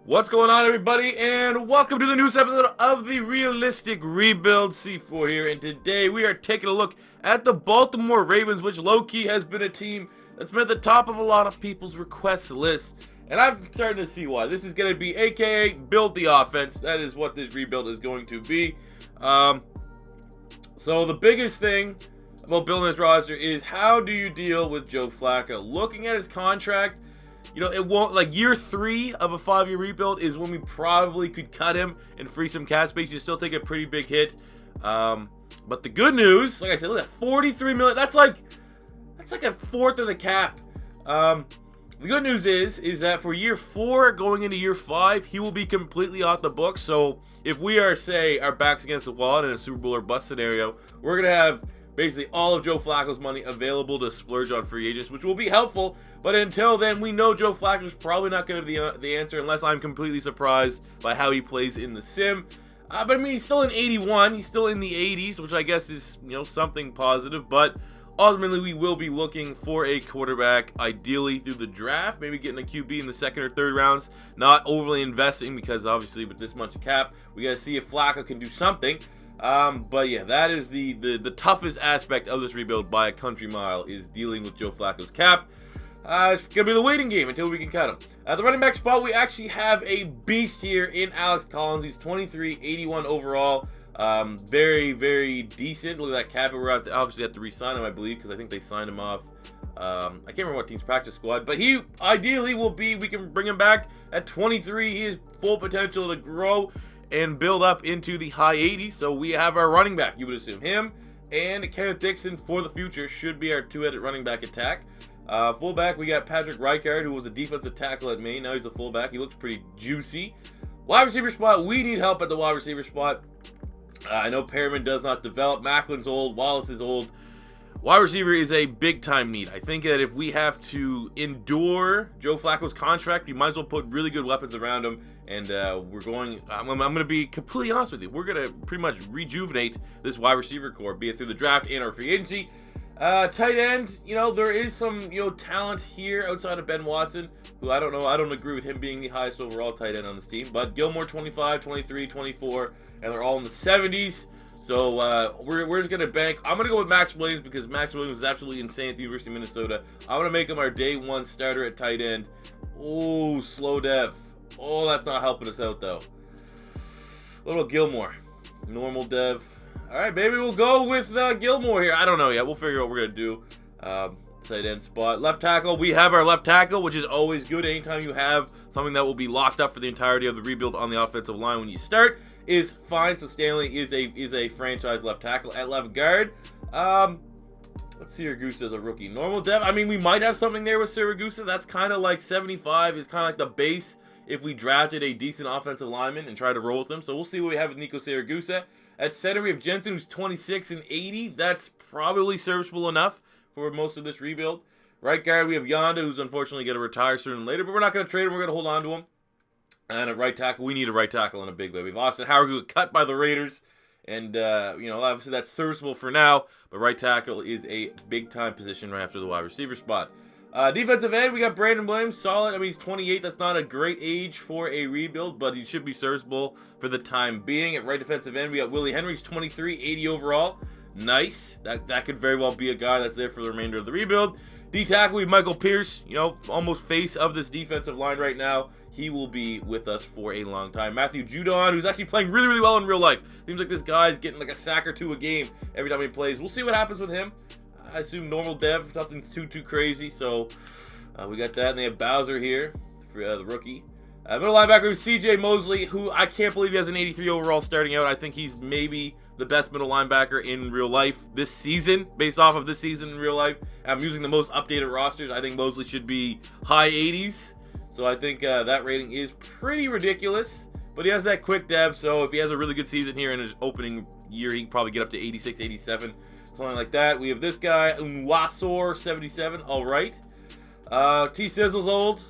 What's going on, everybody, and welcome to the newest episode of the Realistic Rebuild. C4 here, and today we are taking a look at the Baltimore Ravens, which low-key has been a team that's been at the top of a lot of people's request lists, and I'm starting to see why. This is going to be aka build the offense. That is what this rebuild is going to be. So the biggest thing about building this roster is how do you deal with Joe Flacco? Looking at his contract, you know, it won't, like, year 3 of a 5-year rebuild is when we probably could cut him and free some cap space. You still take a pretty big hit. But the good news, like I said, look at $43 million. That's like a fourth of the cap. The good news is that for year 4 going into year 5, he will be completely off the books. So if we are, say, our backs against the wall in a Super Bowl or bust scenario, we're going to have basically all of Joe Flacco's money available to splurge on free agents, which will be helpful. But until then, we know Joe Flacco's probably not going to be the answer unless I'm completely surprised by how he plays in the sim. But I mean, he's still in 81. He's still in the 80s, which I guess is, you know, something positive. But ultimately, we will be looking for a quarterback, ideally through the draft, maybe getting a QB in the second or third rounds, not overly investing because obviously with this much cap, we got to see if Flacco can do something. But yeah, that is the toughest aspect of this rebuild by a country mile, is dealing with Joe Flacco's cap. It's going to be the waiting game until we can cut him. At the running back spot, we actually have a beast here in Alex Collins. He's 23, 81 overall. Very, very decent. Look at that cap. We're obviously have to re-sign him, I believe, because I think they signed him off. I can't remember what team's practice squad, but he ideally will be, we can bring him back at 23. He has full potential to grow and build up into the high 80s. So we have our running back. You would assume him and Kenneth Dixon for the future should be our two-headed running back attack. Fullback, we got Patrick Reichard, who was a defensive tackle at Maine. Now he's a fullback. He looks pretty juicy. Wide receiver spot, we need help at the wide receiver spot. I know Perriman does not develop. Macklin's old. Wallace is old. Wide receiver is a big-time need. I think that if we have to endure Joe Flacco's contract, you might as well put really good weapons around him. And I'm going to be completely honest with you. We're going to pretty much rejuvenate this wide receiver core, be it through the draft and our free agency. Tight end, you know, there is some, you know, talent here outside of Ben Watson, who I don't know. I don't agree with him being the highest overall tight end on this team. But Gilmore 25, 23, 24, and they're all in the 70s. So we're just going to bank. I'm going to go with Max Williams because Max Williams is absolutely insane at the University of Minnesota. I'm going to make him our day 1 starter at tight end. Oh, slow dev. Oh, that's not helping us out, though. Little Gilmore. Normal dev. All right, maybe we'll go with Gilmore here. I don't know yet. We'll figure out what we're going to do. Tight end spot. Left tackle. We have our left tackle, which is always good. Anytime you have something that will be locked up for the entirety of the rebuild on the offensive line when you start is fine. So Stanley is a franchise left tackle. At left guard, let's see, Siragusa as a rookie. Normal depth. I mean, we might have something there with Siragusa. That's kind of like 75 is kind of like the base if we drafted a decent offensive lineman and tried to roll with them. So we'll see what we have with Nico Siragusa. At center, we have Jensen, who's 26 and 80. That's probably serviceable enough for most of this rebuild. Right guard, we have Yonda, who's unfortunately going to retire sooner than later, but we're not going to trade him. We're going to hold on to him. And at right tackle, we need a right tackle in a big way. We have Austin Howard, who got cut by the Raiders. And, you know, obviously that's serviceable for now. But right tackle is a big-time position right after the wide receiver spot. Defensive end, we got Brandon Williams, solid. I mean, he's 28. That's not a great age for a rebuild, but he should be serviceable for the time being. At right defensive end, we got Willie Henry, 23, 80 overall. Nice. That could very well be a guy that's there for the remainder of the rebuild. D-tackle, we have Michael Pierce, you know, almost face of this defensive line right now. He will be with us for a long time. Matthew Judon, who's actually playing really, really well in real life. Seems like this guy's getting like a sack or two a game every time he plays. We'll see what happens with him. I assume normal dev, nothing too crazy. So we got that. And they have Bowser here for the rookie. Middle linebacker is C.J. Mosley, who I can't believe he has an 83 overall starting out. I think he's maybe the best middle linebacker in real life this season, based off of this season in real life. I'm using the most updated rosters. I think Mosley should be high 80s. So I think that rating is pretty ridiculous. But he has that quick dev, so if he has a really good season here in his opening year, he can probably get up to 86, 87, something like that. We have this guy, Unwasor, 77. All right. T-Sizzle's old.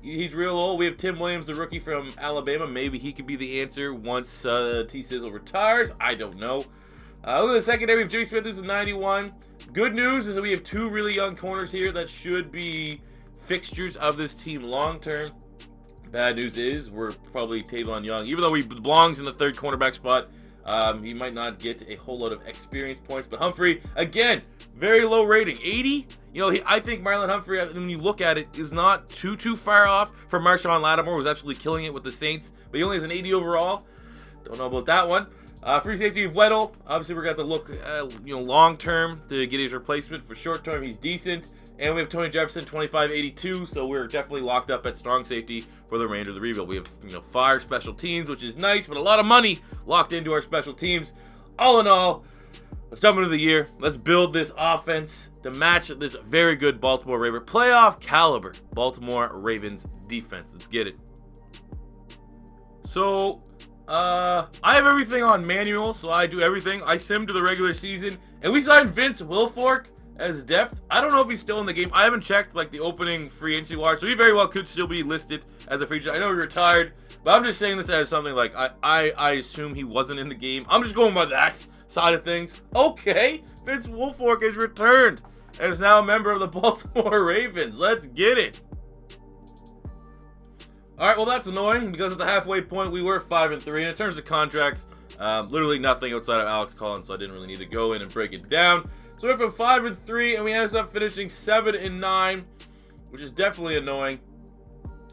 He's real old. We have Tim Williams, the rookie from Alabama. Maybe he could be the answer once T-Sizzle retires. I don't know. Look at the secondary. We have Jimmy Smith, who's a 91. Good news is that we have 2 really young corners here that should be fixtures of this team long term. Bad news is we're probably Tavon Young, even though he belongs in the third cornerback spot. He might not get a whole lot of experience points, but Humphrey, again, very low rating, 80. You know, I think Marlon Humphrey, when you look at it, is not too far off from Marshawn Lattimore, who was absolutely killing it with the Saints, but he only has an 80 overall. Don't know about that one. Free safety of Weddle. Obviously, we're going to have to look, long term to get his replacement. For short term, he's decent. And we have Tony Jefferson, 25-82, so we're definitely locked up at strong safety for the remainder of the rebuild. We have, 5 special teams, which is nice, but a lot of money locked into our special teams. All in all, let's jump into the year. Let's build this offense to match this very good Baltimore Ravens playoff caliber Baltimore Ravens defense. Let's get it. So, I have everything on manual, so I do everything. I sim to the regular season, and we signed Vince Wilfork as depth. I don't know if he's still in the game. I haven't checked the opening free agency watch, so he very well could still be listed as a free agent. I know he retired, but I'm just saying this as something I assume he wasn't in the game. I'm just going by that side of things. Okay, Vince Wilfork has returned and is now a member of the Baltimore Ravens. Let's get it. All right, well, that's annoying because at the halfway point, we were 5-3. And in terms of contracts, literally nothing outside of Alex Collins, so I didn't really need to go in and break it down. So we're from 5-3, and we ended up finishing 7-9, which is definitely annoying.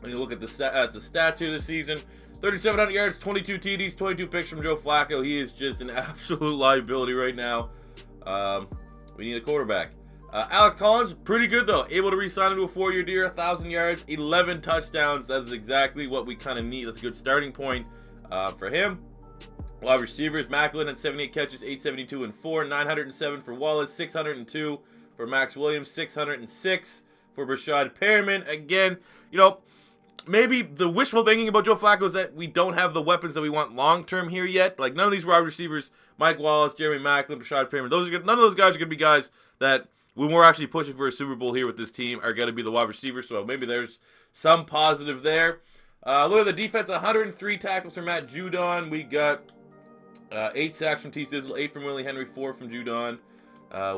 When you look at the stats here this season, 3,700 yards, 22 TDs, 22 picks from Joe Flacco. He is just an absolute liability right now. We need a quarterback. Alex Collins, pretty good though. Able to re-sign him to a 4-year deal, 1,000 yards, 11 touchdowns. That's exactly what we kind of need. That's a good starting point for him. Wide receivers, Macklin at 78 catches, 872 and 4, 907 for Wallace, 602 for Max Williams, 606 for Rashad Perriman. Again, maybe the wishful thinking about Joe Flacco is that we don't have the weapons that we want long-term here yet. None of these wide receivers, Mike Wallace, Jeremy Macklin, Rashad Perriman, none of those guys are going to be guys that, when we're actually pushing for a Super Bowl here with this team, are going to be the wide receivers. So maybe there's some positive there. Look at the defense, 103 tackles from Matt Judon. We got 8 sacks from T. Sizzle, 8 from Willie Henry, 4 from Judon.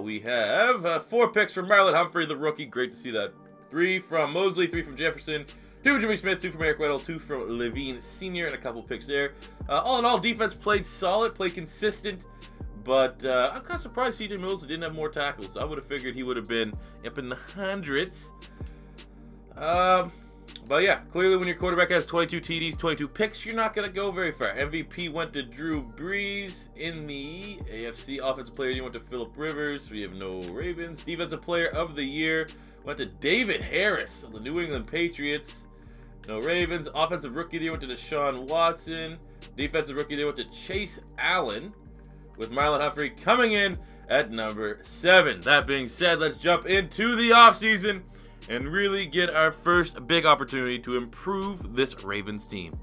We have 4 picks from Marlon Humphrey, the rookie. Great to see that. 3 from Mosley, 3 from Jefferson, 2 from Jimmy Smith, 2 from Eric Weddle, 2 from Levine Sr., and a couple picks there. All in all, defense played solid, played consistent. But I'm kind of surprised CJ Mills didn't have more tackles. I would have figured he would have been up in the hundreds. But yeah, clearly when your quarterback has 22 TDs, 22 picks, you're not going to go very far. MVP went to Drew Brees. In the AFC, Offensive Player of the Year went to Phillip Rivers. We have no Ravens. Defensive Player of the Year went to David Harris of the New England Patriots. No Ravens. Offensive Rookie of the Year went to Deshaun Watson. Defensive Rookie of the Year went to Chase Allen, with Marlon Humphrey coming in at number 7. That being said, let's jump into the offseason and really get our first big opportunity to improve this Ravens team.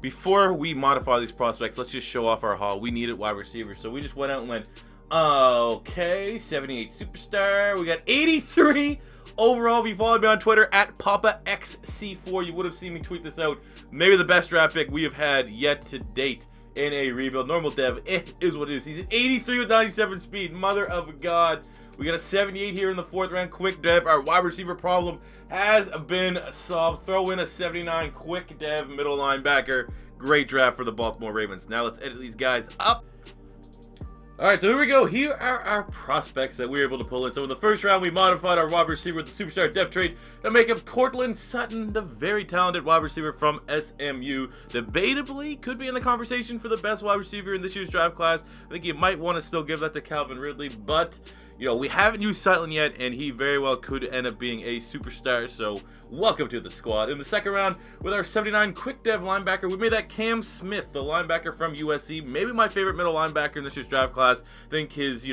Before we modify these prospects, let's just show off our haul. We needed wide receivers, so we just went out and went, okay, 78 superstar. We got 83 overall. If you followed me on Twitter at PapaXC4, you would have seen me tweet this out. Maybe the best draft pick we have had yet to date in a rebuild. Normal dev, it is what it is. He's an 83 with 97 speed. Mother of God. We got a 78 here in the 4th round. Quick dev. Our wide receiver problem has been solved. Throw in a 79 quick dev middle linebacker. Great draft for the Baltimore Ravens. Now let's edit these guys up. All right, so here we go. Here are our prospects that we were able to pull in. So in the first round, we modified our wide receiver with the superstar depth trade to make him Cortland Sutton, the very talented wide receiver from SMU. Debatably, could be in the conversation for the best wide receiver in this year's draft class. I think you might want to still give that to Calvin Ridley, but we haven't used Sutton yet, and he very well could end up being a superstar, so welcome to the squad. In the second round, with our 79 quick dev linebacker, we made that Cam Smith, the linebacker from USC, maybe my favorite middle linebacker in this year's draft class. I think his,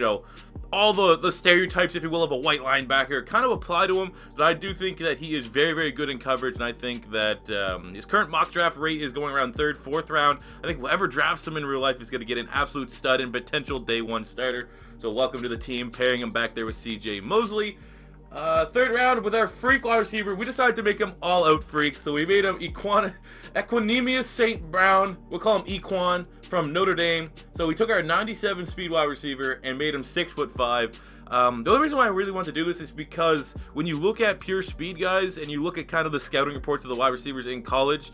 all the stereotypes, if you will, of a white linebacker kind of apply to him, but I do think that he is very, very good in coverage, and I think that his current mock draft rate is going around 3rd, 4th round. I think whoever drafts him in real life is going to get an absolute stud and potential day 1 starter. So welcome to the team, pairing him back there with CJ Mosley. 3rd round with our freak wide receiver. We decided to make him all-out freak, so we made him Equanimous St. Brown. We'll call him Equan from Notre Dame. So we took our 97 speed wide receiver and made him 6'5". The only reason why I really want to do this is because when you look at pure speed guys and you look at kind of the scouting reports of the wide receivers in college,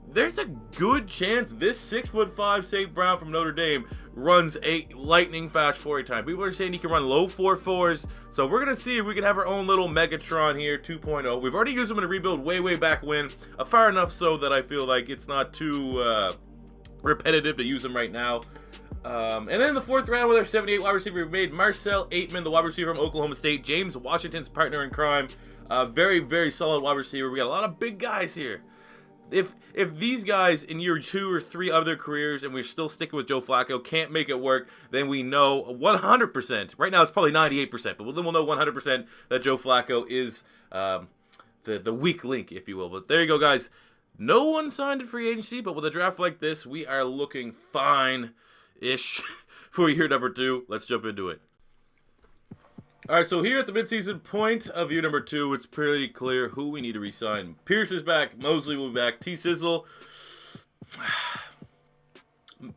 there's a good chance this 6'5" St. Brown from Notre Dame runs a lightning fast 40 time. People are saying he can run low 4.4s, so we're going to see if we can have our own little Megatron here, 2.0. We've already used him in a rebuild way back when, far enough so that I feel like it's not too repetitive to use him right now. And then in the 4th round with our 78 wide receiver, we've made Marcel Aitman, the wide receiver from Oklahoma State, James Washington's partner in crime. Very solid wide receiver. We got a lot of big guys here. If these guys in year 2 or 3 of their careers, and we're still sticking with Joe Flacco, can't make it work, then we know 100%. Right now it's probably 98%, but then we'll know 100% that Joe Flacco is the weak link, if you will. But there you go, guys. No one signed in free agency, but with a draft like this, we are looking fine-ish for year number 2. Let's jump into it. Alright, so here at the midseason point of year number 2, it's pretty clear who we need to re-sign. Pierce is back. Mosley will be back. T-Sizzle.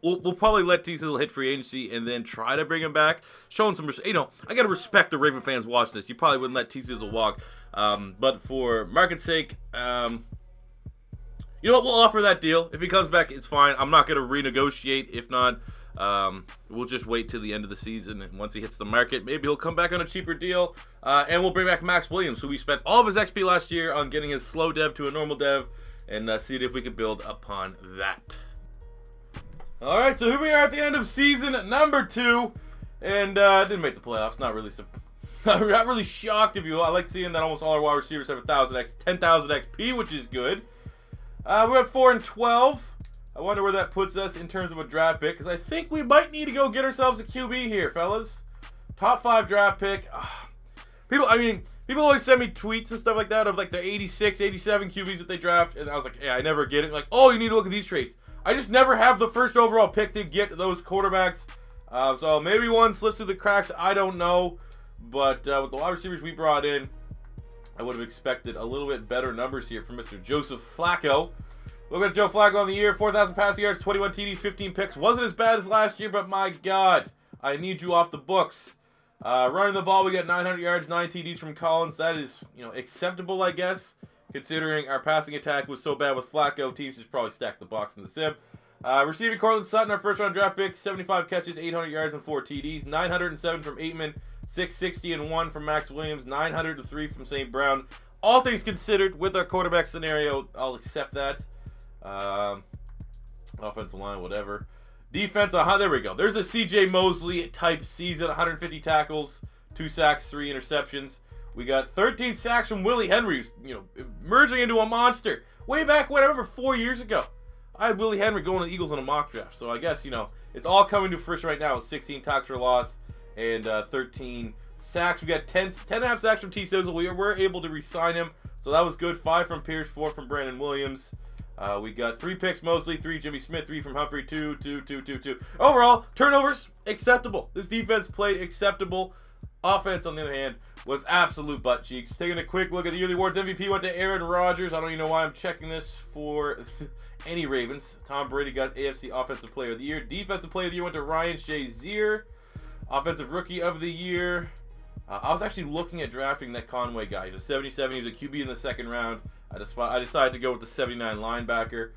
We'll probably let T-Sizzle hit free agency and then try to bring him back. Show him some respect. You know, I got to respect the Raven fans watching this. You probably wouldn't let T-Sizzle walk. But for market's sake, you know what? We'll offer that deal. If he comes back, it's fine. I'm not going to renegotiate. If not, we'll just wait till the end of the season, and once he hits the market, maybe he'll come back on a cheaper deal, and we'll bring back Max Williams, who we spent all of his XP last year on getting his slow dev to a normal dev, and see if we can build upon that. Alright, so here we are at the end of season number 2, and didn't make the playoffs. Not really shocked, if you will. I like seeing that almost all our wide receivers have 10,000 XP, which is good. We're at 4-12. I wonder where that puts us in terms of a draft pick, because I think we might need to go get ourselves a QB here, fellas. Top 5 draft pick. People always send me tweets and stuff like that of like the 86, 87 QBs that they draft, and I was like, yeah, I never get it. Like, oh, you need to look at these traits. I just never have the first overall pick to get those quarterbacks. So maybe one slips through the cracks. I don't know. But with the wide receivers we brought in, I would have expected a little bit better numbers here from Mr. Joseph Flacco. Look at Joe Flacco on the year, 4,000 passing yards, 21 TDs, 15 picks. Wasn't as bad as last year, but my God, I need you off the books. Running the ball, we got 900 yards, 9 TDs from Collins. That is, acceptable, I guess, considering our passing attack was so bad with Flacco. Teams just probably stacked the box in the sim. Receiving Cortland Sutton, our first-round draft pick, 75 catches, 800 yards, and 4 TDs. 907 from Aitman, 660 and 1 from Max Williams, 903 from St. Brown. All things considered, with our quarterback scenario, I'll accept that. Offensive line, whatever. Defense, there we go. There's a CJ Mosley type season, 150 tackles, 2 sacks, 3 interceptions. We got 13 sacks from Willie Henry, merging into a monster. Way back when, I remember 4 years ago, I had Willie Henry going to the Eagles on a mock draft. So I guess, it's all coming to fruition right now with 16 tackles for loss and 13 sacks. We got 10.5 sacks from T-Sizzle. We were able to re-sign him, so that was good. 5 from Pierce, 4 from Brandon Williams. We got 3 picks mostly, 3 Jimmy Smith, 3 from Humphrey, 2. Overall, turnovers, acceptable. This defense played acceptable. Offense, on the other hand, was absolute butt cheeks. Taking a quick look at the yearly awards, MVP went to Aaron Rodgers. I don't even know why I'm checking this for any Ravens. Tom Brady got AFC Offensive Player of the Year. Defensive Player of the Year went to Ryan Shazier. Offensive Rookie of the Year. I was actually looking at drafting that Conway guy. He's a 77. He was a QB in the 2nd round. I decided to go with the 79 linebacker.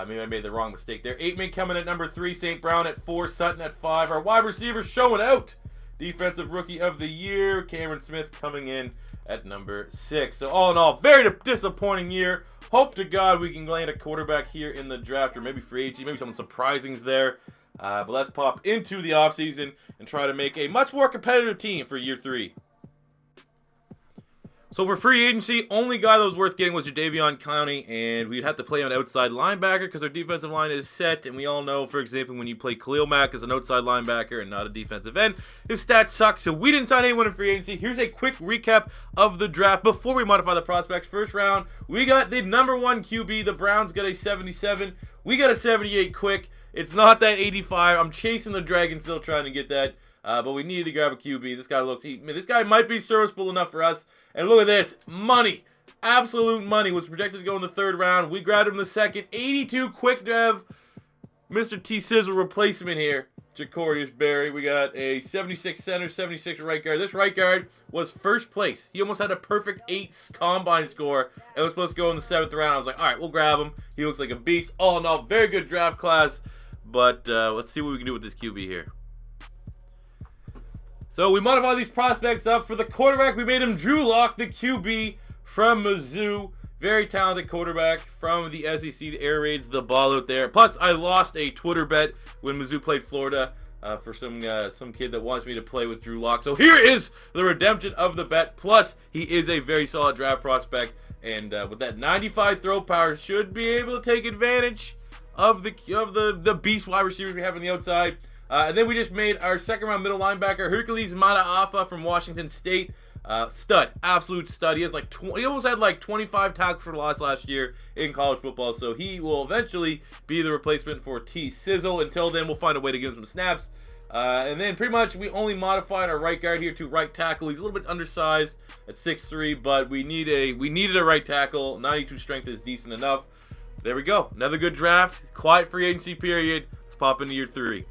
Maybe I made the wrong mistake there. Aitman coming at number 3. St. Brown at 4. Sutton at 5. Our wide receivers showing out. Defensive Rookie of the Year. Cameron Smith coming in at number 6. So all in all, very disappointing year. Hope to God we can land a quarterback here in the draft, or maybe free agency. Maybe something surprising's there. But let's pop into the offseason and try to make a much more competitive team for year 3. So for free agency, only guy that was worth getting was Jadeveon Clowney, and we'd have to play him an outside linebacker because our defensive line is set, and we all know, for example, when you play Khalil Mack as an outside linebacker and not a defensive end, his stats suck, so we didn't sign anyone in free agency. Here's a quick recap of the draft before we modify the prospects. First round, we got the number 1 QB. The Browns got a 77. We got a 78 quick. It's not that 85. I'm chasing the dragon, still trying to get that. But we needed to grab a QB. This guy might be serviceable enough for us. And look at this. Money. Absolute money. Was projected to go in the 3rd round. We grabbed him in the 2nd. 82 quick dev. Mr. T-Sizzle replacement here. Jacorius Berry. We got a 76 center, 76 right guard. This right guard was first place. He almost had a perfect 8 combine score. It was supposed to go in the 7th round. I was like, all right, we'll grab him. He looks like a beast. All in all, very good draft class. But let's see what we can do with this QB here. So we modified these prospects up. For the quarterback, we made him Drew Lock, the QB from Mizzou. Very talented quarterback from the SEC. The air raids the ball out there. Plus, I lost a Twitter bet when Mizzou played Florida for some kid that wants me to play with Drew Lock. So here is the redemption of the bet. Plus, he is a very solid draft prospect. And with that 95 throw power, should be able to take advantage of the beast wide receivers we have on the outside. And then we just made our 2nd round middle linebacker, Hercules Mataafa from Washington State. Stud, absolute stud. He has like he almost had like 25 tackles for loss last year in college football, so he will eventually be the replacement for T Sizzle. Until then, we'll find a way to give him some snaps. And then pretty much we only modified our right guard here to right tackle. He's a little bit undersized at 6'3", but we needed a right tackle. 92 strength is decent enough. There we go. Another good draft. Quiet free agency period. Let's pop into year 3.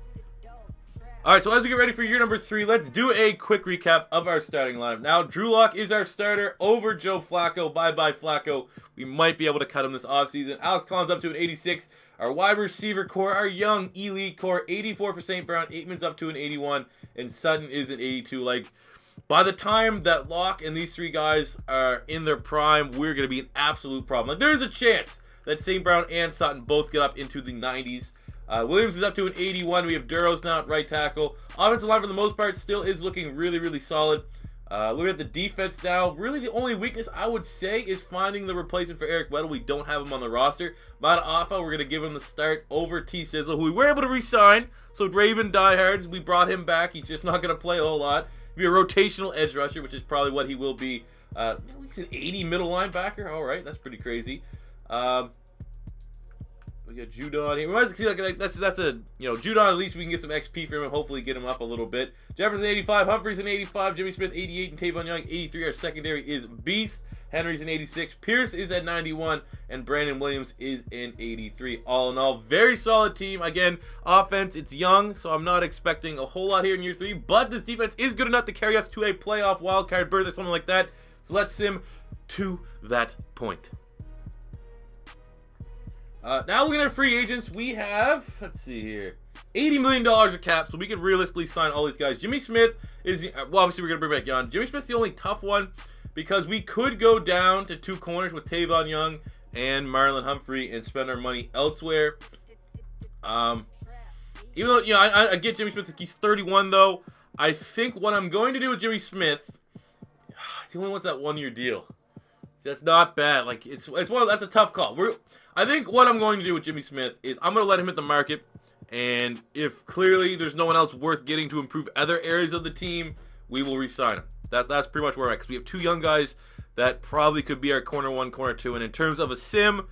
Alright, so as we get ready for year number 3, let's do a quick recap of our starting lineup. Now, Drew Lock is our starter over Joe Flacco. Bye-bye, Flacco. We might be able to cut him this offseason. Alex Collins up to an 86. Our wide receiver core, our young elite core, 84 for St. Brown. Aitman's up to an 81. And Sutton is an 82. Like, by the time that Lock and these 3 guys are in their prime, we're going to be an absolute problem. Like, there's a chance that St. Brown and Sutton both get up into the 90s. Williams is up to an 81. We have Duros now at right tackle. Offensive line, for the most part, still is looking really, really solid. Looking at the defense now, really the only weakness I would say is finding the replacement for Eric Weddle. We don't have him on the roster. Mataafa, we're going to give him the start over T Sizzle, who we were able to re-sign. So Raven diehards, we brought him back. He's just not going to play a whole lot. He'll be a rotational edge rusher, which is probably what he will be. He's an 80 middle linebacker. All right, that's pretty crazy. We got Judon here. We might see like that's a Judon. At least we can get some XP for him and hopefully get him up a little bit. Jefferson 85, Humphreys an 85, Jimmy Smith 88, and Tavon Young 83. Our secondary is beast. Henry's an 86, Pierce is at 91, and Brandon Williams is an 83. All in all, very solid team. Again, offense, it's young, so I'm not expecting a whole lot here in year 3. But this defense is good enough to carry us to a playoff wildcard berth or something like that. So let's sim to that point. Now looking at free agents, we have, let's see here, $80 million of cap, so we can realistically sign all these guys. Jimmy Smith is, well, obviously we're going to bring back Young. Jimmy Smith's the only tough one because we could go down to 2 corners with Tavon Young and Marlon Humphrey and spend our money elsewhere. Even though, I get Jimmy Smith, he's 31 though. I think what I'm going to do with Jimmy Smith, he only wants that 1-year deal. That's not bad. Like it's that's a tough call. I think what I'm going to do with Jimmy Smith is I'm going to let him hit the market, and if clearly there's no one else worth getting to improve other areas of the team, we will re-sign him. That's pretty much where we're at, because we have 2 young guys that probably could be our corner 1, corner 2, and in terms of a sim,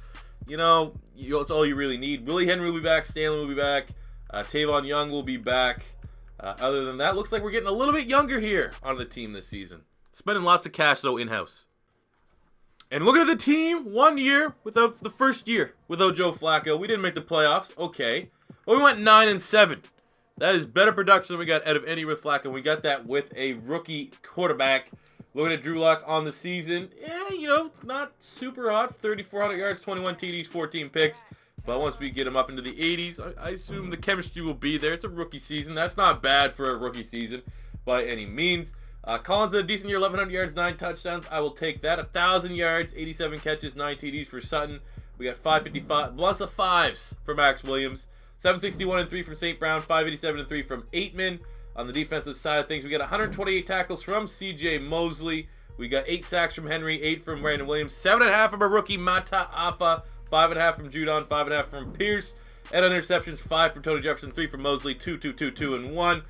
that's all you really need. Willie Henry will be back, Stanley will be back, Tavon Young will be back. Other than that, looks like we're getting a little bit younger here on the team this season. Spending lots of cash though in-house. And look at the team, 1 year without the first year without Joe Flacco. We didn't make the playoffs, okay. But we went 9-7. That is better production than we got out of any with Flacco. We got that with a rookie quarterback. Looking at Drew Lock on the season, not super hot. 3,400 yards, 21 TDs, 14 picks. But once we get him up into the 80s, I assume the chemistry will be there. It's a rookie season. That's not bad for a rookie season by any means. Collins had a decent year, 1,100 yards, 9 touchdowns. I will take that. 1,000 yards, 87 catches, 9 TDs for Sutton. We got 555, lots of 5s for Max Williams. 761 and 3 from St. Brown, 587 and 3 from Aitman. On the defensive side of things, we got 128 tackles from C.J. Mosley. We got 8 sacks from Henry, 8 from Brandon Williams, 7.5 from a rookie, Mataafa, 5.5 from Judon, 5.5 from Pierce. And interceptions, 5 from Tony Jefferson, 3 from Mosley, 2, and 1.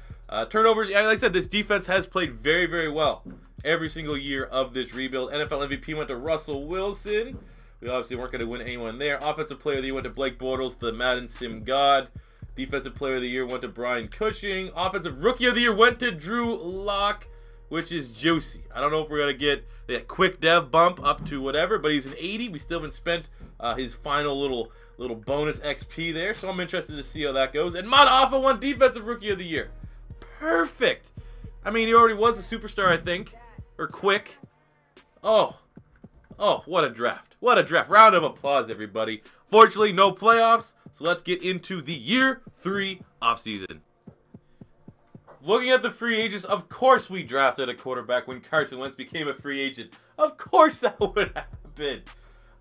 Turnovers, like I said, this defense has played very, very well every single year of this rebuild. NFL MVP went to Russell Wilson. We obviously weren't going to win anyone there. Offensive Player of the Year went to Blake Bortles, the Madden Sim God. Defensive Player of the Year went to Brian Cushing. Offensive Rookie of the Year went to Drew Lock. which is juicy. I don't know if we're going to get a quick dev bump up to whatever, but he's an 80. We still haven't spent his final little bonus XP there, so I'm interested to see how that goes. And Unkhoff won Defensive Rookie of the Year. Perfect. I mean, he already was a superstar, I think. Or quick. Oh, what a draft. What a draft. Round of applause, everybody. Fortunately, no playoffs, so let's get into the Year 3 offseason. Looking at the free agents, of course we drafted a quarterback when Carson Wentz became a free agent. Of course that would happen.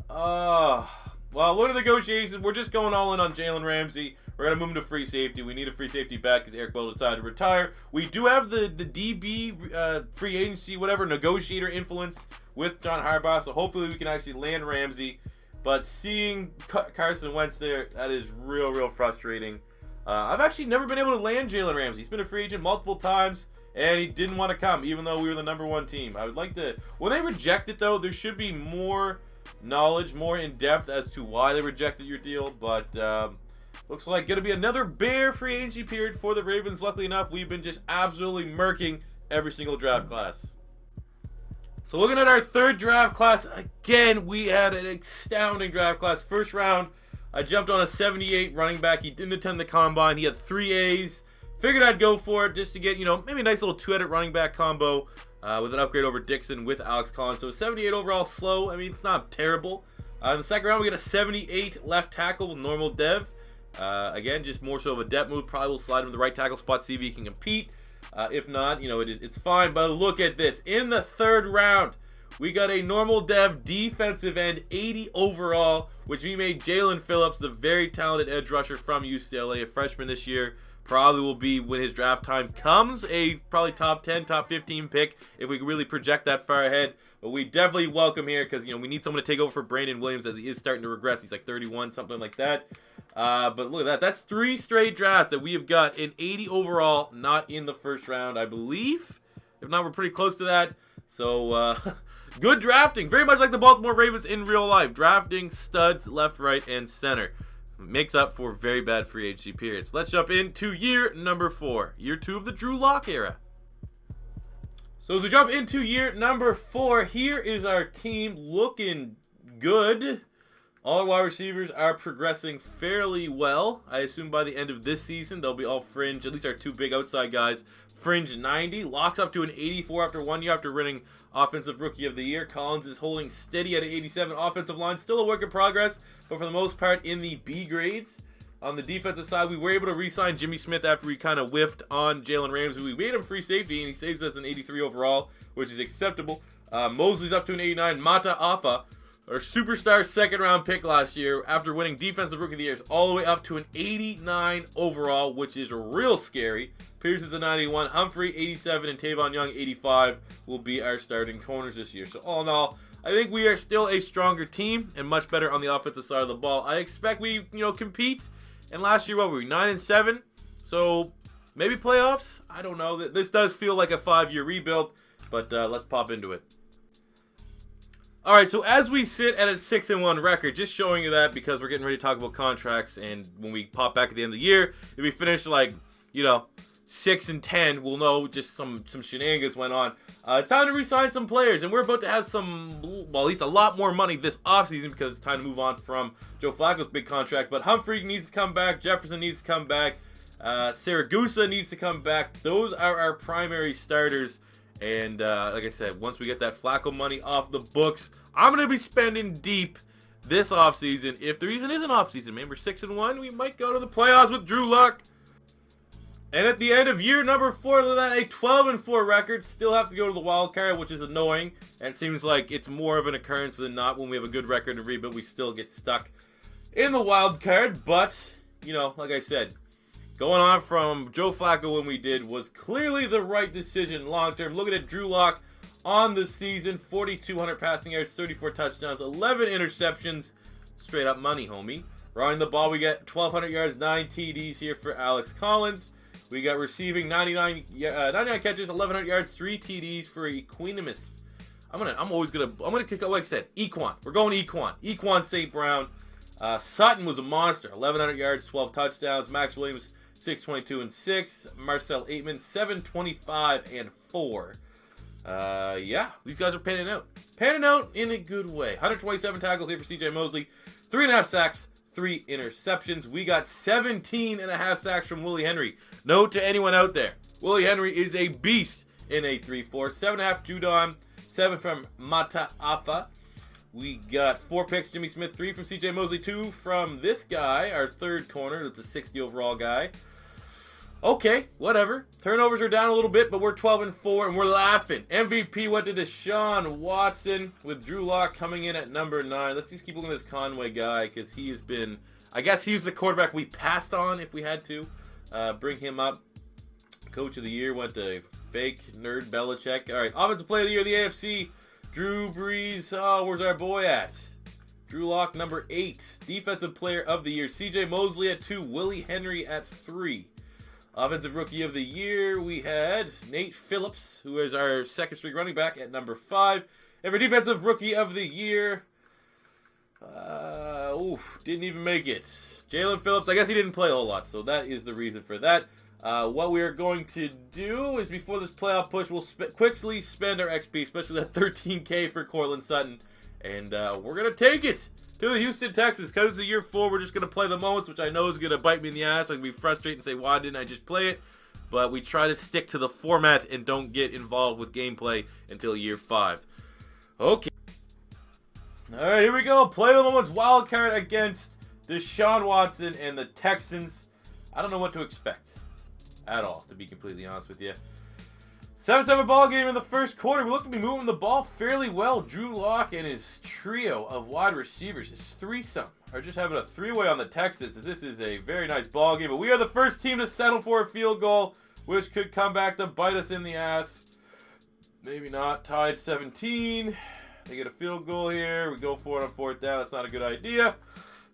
Well, look at the negotiations. We're just going all in on Jalen Ramsey. We're going to move him to free safety. We need a free safety back because Eric Bell decided to retire. We do have the DB free agency, whatever, negotiator influence with John Harbaugh, so hopefully we can actually land Ramsey. But seeing Carson Wentz there, that is real frustrating. I've actually never been able to land Jalen Ramsey. He's been a free agent multiple times, and he didn't want to come, even though we were the #1 team. I would like to... When they reject it, though, there should be more knowledge, more in-depth as to why they rejected your deal, but looks like going to be another bare free agency period for the Ravens. Luckily enough, we've been just absolutely murking every single draft class. So looking at our third draft class, again, we had an astounding draft class. First round, I jumped on a 78 running back. He didn't attend the combine. He had 3 A's. Figured I'd go for it just to get, maybe a nice little 2-headed running back combo with an upgrade over Dixon with Alex Collins. So a 78 overall, slow. I mean, it's not terrible. In the second round, we get a 78 left tackle with normal dev. Again, just more so of a depth move. Probably will slide him to the right tackle spot, see if he can compete. If not, it's fine. But look at this. In the third round, we got a normal dev defensive end, 80 overall, which we made Jalen Phillips, the very talented edge rusher from UCLA, a freshman this year. Probably will be, when his draft time comes, a probably top 10, top 15 pick if we can really project that far ahead. But we definitely welcome here because, we need someone to take over for Brandon Williams as he is starting to regress. He's like 31, something like that. But look at that. That's 3 straight drafts that we have got in 80 overall, not in the first round, I believe. If not, we're pretty close to that. So, good drafting. Very much like the Baltimore Ravens in real life. Drafting studs left, right, and center. Makes up for very bad free agency periods. Let's jump into year number 4. Year 2 of the Drew Lock era. So as we jump into year number 4, here is our team looking good. All our wide receivers are progressing fairly well. I assume by the end of this season, they'll be all fringe. At least our 2 big outside guys. Fringe 90. Locks up to an 84 after 1 year after winning Offensive Rookie of the Year. Collins is holding steady at an 87. Offensive line, still a work in progress, but for the most part in the B grades. On the defensive side, we were able to re-sign Jimmy Smith after we kind of whiffed on Jalen Ramsey. We made him free safety, and he stays as an 83 overall, which is acceptable. Mosley's up to an 89. Mata Afa, our superstar second-round pick last year, after winning Defensive Rookie of the Year, is all the way up to an 89 overall, which is real scary. Pierce is a 91. Humphrey, 87. And Tavon Young, 85, will be our starting corners this year. So all in all, I think we are still a stronger team and much better on the offensive side of the ball. I expect we, compete. And last year, what were we, 9-7? So maybe playoffs? I don't know. This does feel like a 5-year rebuild, but let's pop into it. All right, so as we sit at a 6-1 record, just showing you that because we're getting ready to talk about contracts, and when we pop back at the end of the year, if we finish 6-10, we'll know just some shenanigans went on. It's time to re-sign some players, and we're about to have at least a lot more money this offseason because it's time to move on from Joe Flacco's big contract. But Humphrey needs to come back. Jefferson needs to come back. Saragusa needs to come back. Those are our primary starters. And like I said, once we get that Flacco money off the books, I'm going to be spending deep this offseason. If the reason is an offseason, man, we're 6-1. We might go to the playoffs with Drew Luck. And at the end of year number 4, look at that, a 12-4 record. Still have to go to the wild card, which is annoying. And it seems like it's more of an occurrence than not when we have a good record in rebuild. We still get stuck in the wild card. But, like I said, going on from Joe Flacco when we did was clearly the right decision long term. Looking at Drew Lock on the season, 4,200 passing yards, 34 touchdowns, 11 interceptions. Straight up money, homie. Running the ball, we get 1,200 yards, 9 TDs here for Alex Collins. We got receiving 99 catches, 1,100 yards, 3 TDs for Equanimus. I'm gonna kick out, like I said, Equan. We're going Equan. Equan St. Brown. Sutton was a monster. 1,100 yards, 12 touchdowns. Max Williams, 622 and 6. Marcel Aitman, 725 and 4. Yeah, these guys are panning out. Panning out in a good way. 127 tackles here for CJ Mosley. 3.5 sacks, 3 interceptions. We got 17.5 sacks from Willie Henry. Note to anyone out there, Willie Henry is a beast in a 3-4. 7.5 Judon, 7 from Mataafa. We got 4 picks, Jimmy Smith, 3 from CJ Mosley, 2 from this guy, our third corner. That's a 60 overall guy. Okay, whatever. Turnovers are down a little bit, but we're 12-4, and we're laughing. MVP went to Deshaun Watson, with Drew Lock coming in at number 9. Let's just keep looking at this Conway guy, because he has been... I guess he's the quarterback we passed on if we had to. Bring him up. Coach of the year went to fake nerd Belichick. All right, Offensive Player of the Year, the AFC. Drew Brees. Oh, where's our boy at? Drew Lock, number 8. Defensive Player of the Year, CJ Mosley at 2. Willie Henry at 3. Offensive Rookie of the Year, we had Nate Phillips, who is our second-string running back at number 5. And for Defensive Rookie of the Year, didn't even make it. Jalen Phillips, I guess he didn't play a whole lot, so that is the reason for that. What we are going to do is, before this playoff push, we'll quickly spend our XP, especially that 13K for Cortland Sutton, and we're going to take it to the Houston Texans. Because it's year 4, we're just going to play the moments, which I know is going to bite me in the ass. I'm going to be frustrated and say, why didn't I just play it? But we try to stick to the format and don't get involved with gameplay until year 5. Okay. All right, here we go. Play the moments wild card against Deshaun Watson and the Texans. I don't know what to expect at all, to be completely honest with you. 7-7 ball game in the first quarter. We look to be moving the ball fairly well. Drew Lock and his trio of wide receivers, his threesome, are just having a three-way on the Texans. This is a very nice ball game, but we are the first team to settle for a field goal, which could come back to bite us in the ass. Maybe not. Tied 17. They get a field goal here. We go for it on 4th down. That's not a good idea.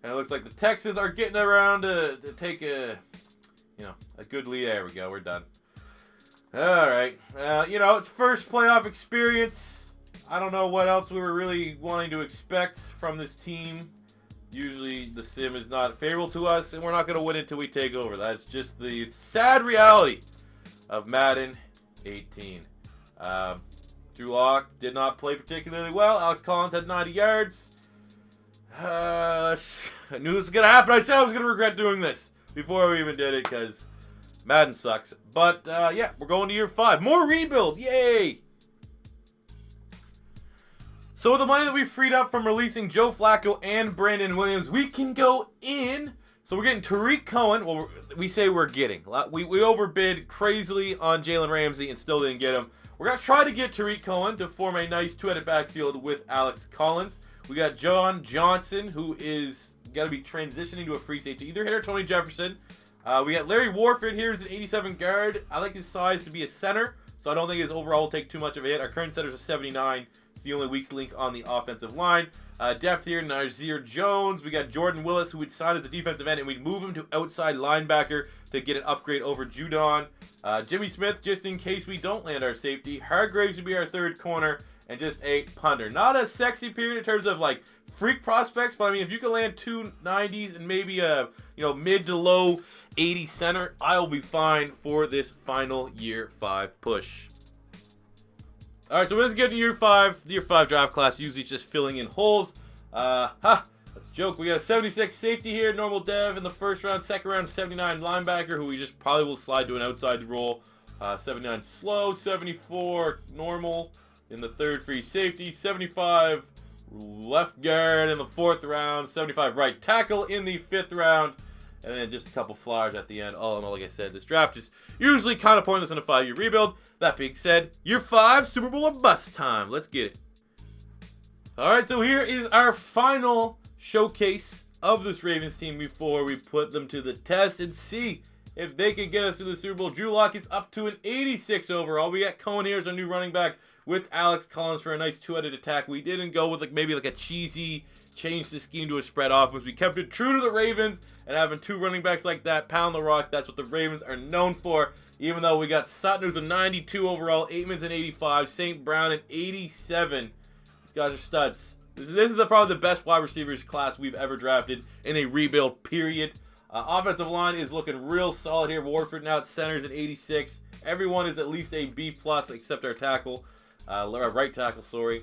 And it looks like the Texans are getting around to take a good lead. There we go. We're done. All right. It's first playoff experience. I don't know what else we were really wanting to expect from this team. Usually the sim is not favorable to us, and we're not going to win it until we take over. That's just the sad reality of Madden 18. Drew Lock did not play particularly well. Alex Collins had 90 yards. I knew this was going to happen. I said I was going to regret doing this before we even did it, because Madden sucks. But, yeah, we're going to year 5. More rebuild. Yay! So with the money that we freed up from releasing Joe Flacco and Brandon Williams, we can go in. So we're getting Tariq Cohen. Well, we say we're getting. We overbid crazily on Jalen Ramsey and still didn't get him. We're going to try to get Tariq Cohen to form a nice two-headed backfield with Alex Collins. We got John Johnson, who is going to be transitioning to a free safety. Either hit or Tony Jefferson. We got Larry Warford here, who's an 87 guard. I like his size to be a center, so I don't think his overall will take too much of a hit. Our current center is a 79. It's the only weak link on the offensive line. Depth here, Nazir Jones. We got Jordan Willis, who would sign as a defensive end, and we'd move him to outside linebacker to get an upgrade over Judon. Jimmy Smith, just in case we don't land our safety. Hargraves would be our third corner, and just a punter. Not a sexy period in terms of, like, freak prospects, but, I mean, if you can land 2 90s and maybe a, mid to low 80 center, I'll be fine for this final year 5 push. All right, so let's get to year 5. The year 5 draft class usually just filling in holes. That's a joke. We got a 76 safety here, normal dev in the first round. Second round, 79 linebacker, who we just probably will slide to an outside role. 79 slow, 74 normal in the third free safety, 75 left guard in the 4th round, 75 right tackle in the 5th round, and then just a couple flyers at the end. All in all, like I said, this draft is usually kind of pointless in a 5-year rebuild. That being said, year 5, Super Bowl or bust time. Let's get it. All right, so here is our final showcase of this Ravens team before we put them to the test and see if they can get us to the Super Bowl. Drew Lock is up to an 86 overall. We got Cohen here as our new running back with Alex Collins for a nice two-headed attack. We didn't go with maybe a cheesy change the scheme to a spread offense. We kept it true to the Ravens, and having 2 running backs like that pound the rock, that's what the Ravens are known for. Even though we got Sutton, who's a 92 overall, Aitman's an 85, St. Brown an 87. These guys are studs. This is probably the best wide receivers class we've ever drafted in a rebuild period. Offensive line is looking real solid here. Warford now at center's at 86. Everyone is at least a B+ except our tackle. Right tackle, sorry.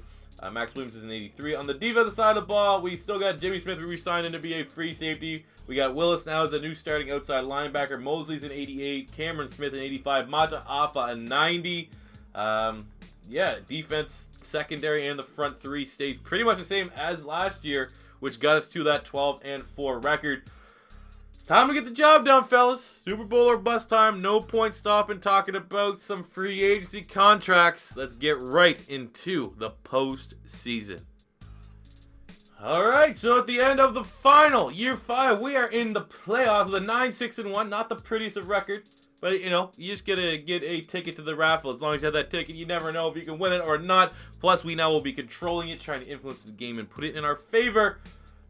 Max Williams is an 83. On the defensive side of the ball, we still got Jimmy Smith. We re-signed him to be a free safety. We got Willis now as a new starting outside linebacker. Mosley's an 88. Cameron Smith an 85. Mata Afa a 90. Yeah, defense, secondary, and the front three stays pretty much the same as last year, which got us to that 12-4 record. It's time to get the job done, fellas. Super Bowl or bust time. No point stopping talking about some free agency contracts. Let's get right into the postseason. All right, so at the end of the final, year 5, we are in the playoffs with a 9-6-1. Not the prettiest of record, but you know, you just gotta get a ticket to the raffle. As long as you have that ticket, you never know if you can win it or not. Plus, we now will be controlling it, trying to influence the game and put it in our favor.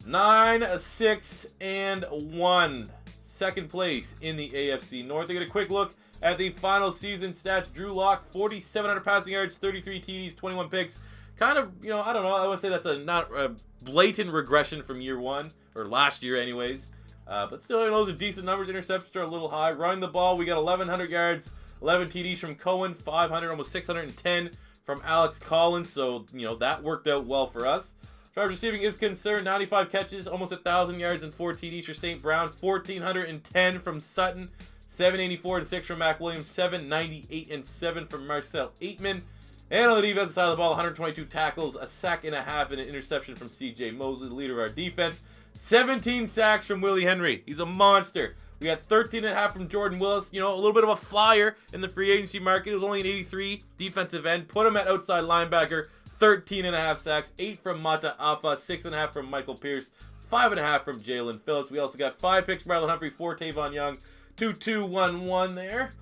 9-6-1. Second place in the AFC North. Take a quick look at the final season stats. Drew Lock, 4,700 passing yards, 33 TDs, 21 picks. Kind of, you know, I don't know. I would say that's not a blatant regression from year 1, or last year anyways. But still, you know, those are decent numbers. Interceptions are a little high. Running the ball, we got 1,100 yards, 11 TDs from Cohen, 500, almost 610 from Alex Collins. So, you know, that worked out well for us. As far as receiving is concerned, 95 catches, almost 1,000 yards and 4 TDs for St. Brown, 1,410 from Sutton, 784 and 6 from Mack Williams, 798 and 7 from Marcel Aitman. And on the defensive side of the ball, 122 tackles, a sack and a half, and an interception from C.J. Mosley, the leader of our defense. 17 sacks from Willie Henry. He's a monster. We got 13 and a half from Jordan Willis. You know, a little bit of a flyer in the free agency market. It was only an 83 defensive end. Put him at outside linebacker. 13 and a half sacks, 8 from Mata Afa, 6 and a half from Michael Pierce, 5 and a half from Jalen Phillips. We also got 5 picks, Marlon Humphrey, 4 Tavon Young, 2-2-1-1 there.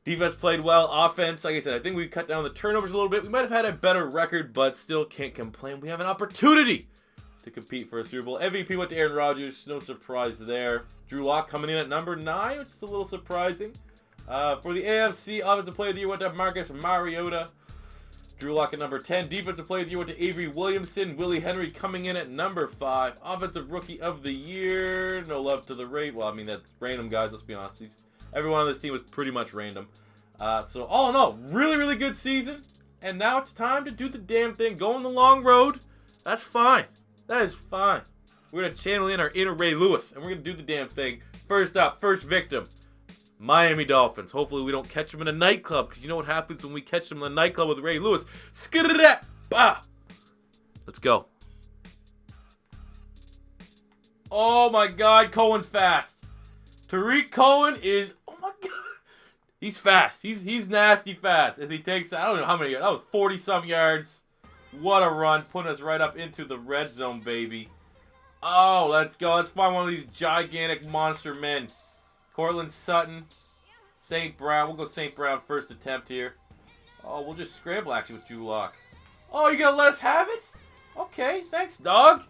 Defense played well. Offense, like I said, I think we cut down the turnovers a little bit. We might have had a better record, but still can't complain. We have an opportunity to compete for a Super Bowl. MVP went to Aaron Rodgers. No surprise there. Drew Lock coming in at number 9, which is a little surprising. For the AFC, Offensive Player of the Year went to Marcus Mariota. Drew Lock at number 10. Defensive Player of the Year went to Avery Williamson. Willie Henry coming in at number 5. Offensive Rookie of the Year. No love to the rate. Well, I mean, that's random, guys. Let's be honest. Everyone on this team was pretty much random. So, all in all, really, really good season. And now it's time to do the damn thing. Go on the long road. That's fine. That is fine. We're going to channel in our inner Ray Lewis. And we're going to do the damn thing. First up, first victim. Miami Dolphins. Hopefully we don't catch them in a nightclub, because you know what happens when we catch them in a nightclub with Ray Lewis. Skidda! Bah! Let's go. Oh my God, Cohen's fast. Tariq Cohen is, oh my God. He's fast. He's nasty fast as he takes, I don't know how many yards. That was 40-some yards. What a run. Putting us right up into the red zone, baby. Oh, let's go. Let's find one of these gigantic monster men. Cortland Sutton, St. Brown. We'll go St. Brown first attempt here. Oh, we'll just scramble actually with Drew Lock. Oh, you gonna let us have it? Okay, thanks, dog.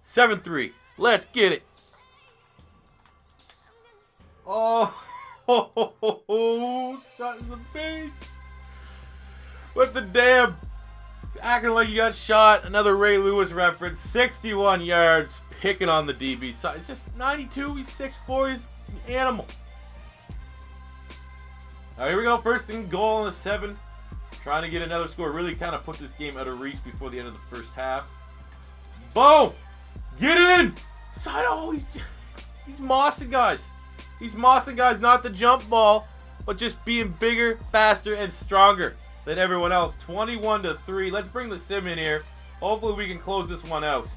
7-3. Let's get it. Oh, Sutton's a beast. With the damn acting like you got shot. Another Ray Lewis reference. 61 yards, picking on the DB side. It's just 92. He's 6'4". He's an animal. All right, here we go. First and goal on the 7. Trying to get another score. Really kind of put this game out of reach before the end of the first half. Boom! Get in! Side. Oh, he's mossing guys. He's mossing guys, not the jump ball, but just being bigger, faster, and stronger than everyone else. 21-3. Let's bring the sim in here. Hopefully we can close this one out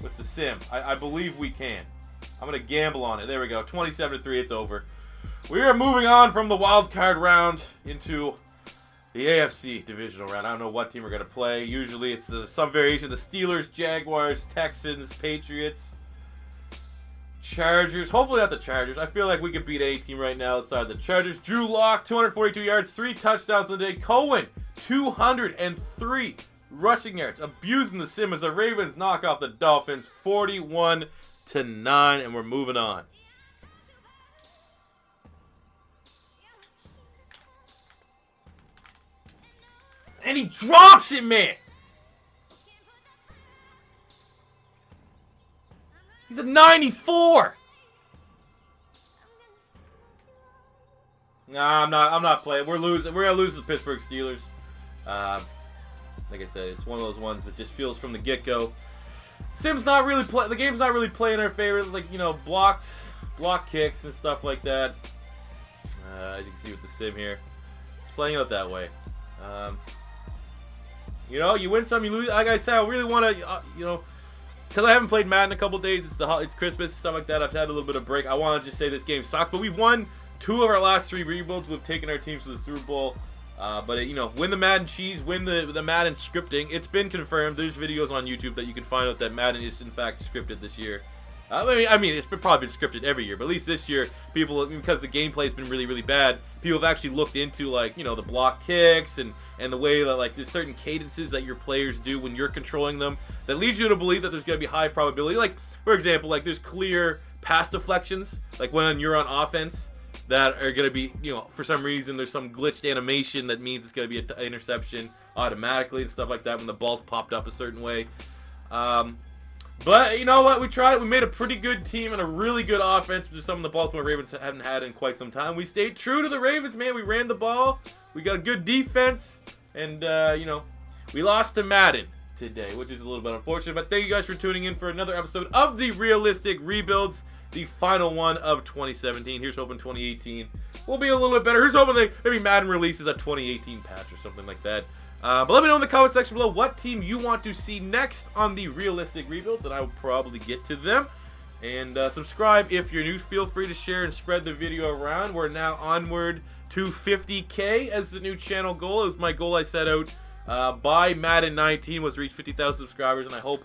with the sim. I believe we can. I'm going to gamble on it. There we go. 27-3. It's over. We are moving on from the wild card round into the AFC divisional round. I don't know what team we're going to play. Usually it's some variation. The Steelers, Jaguars, Texans, Patriots, Chargers. Hopefully not the Chargers. I feel like we could beat any team right now outside the Chargers. Drew Lock, 242 yards, 3 touchdowns today. Cohen, 203 rushing yards. Abusing the sim as the Ravens knock off the Dolphins 41-9, and we're moving on. And he drops it, man. He's a 94. Nah, I'm not playing. We're losing. We're gonna lose to the Pittsburgh Steelers. like I said, it's one of those ones that just feels from the get-go. Sim's not really the game's not really playing our favor, like, you know, block kicks and stuff like that. As you can see with the sim here, it's playing out that way. You know, you win some, you lose. Like I said, I really want to, you know, because I haven't played Madden in a couple days. It's Christmas and stuff like that. I've had a little bit of break. I want to just say this game sucked, but we've won 2 of our last 3 rebuilds. We've taken our teams to the Super Bowl. But you know, win the Madden cheese, win the Madden scripting. It's been confirmed. There's videos on YouTube that you can find out that Madden is in fact scripted this year. I mean, it's probably been scripted every year, but at least this year, people, because the gameplay's been really, really bad, people have actually looked into, like, you know, the block kicks and the way that, like, there's certain cadences that your players do when you're controlling them that leads you to believe that there's going to be high probability. Like, for example, like, there's clear pass deflections, like when you're on offense, that are going to be, you know, for some reason, there's some glitched animation that means it's going to be an interception automatically and stuff like that when the ball's popped up a certain way. But you know what? We tried it. We made a pretty good team and a really good offense, which is something the Baltimore Ravens haven't had in quite some time. We stayed true to the Ravens, man. We ran the ball. We got a good defense. And, you know, we lost to Madden today, which is a little bit unfortunate. But thank you guys for tuning in for another episode of the Realistic Rebuilds, the final one of 2017. Here's hoping 2018 will be a little bit better. Here's hoping maybe Madden releases a 2018 patch or something like that. But let me know in the comment section below what team you want to see next on the Realistic Rebuilds, and I will probably get to them. And subscribe if you're new. Feel free to share and spread the video around. We're now onward to 50K as the new channel goal. It was my goal I set out by Madden 19 was to reach 50,000 subscribers, and I hope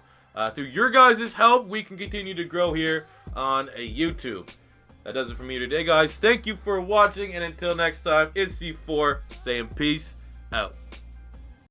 through your guys' help we can continue to grow here on YouTube. That does it for me today, guys. Thank you for watching, and until next time, it's C4 saying peace out.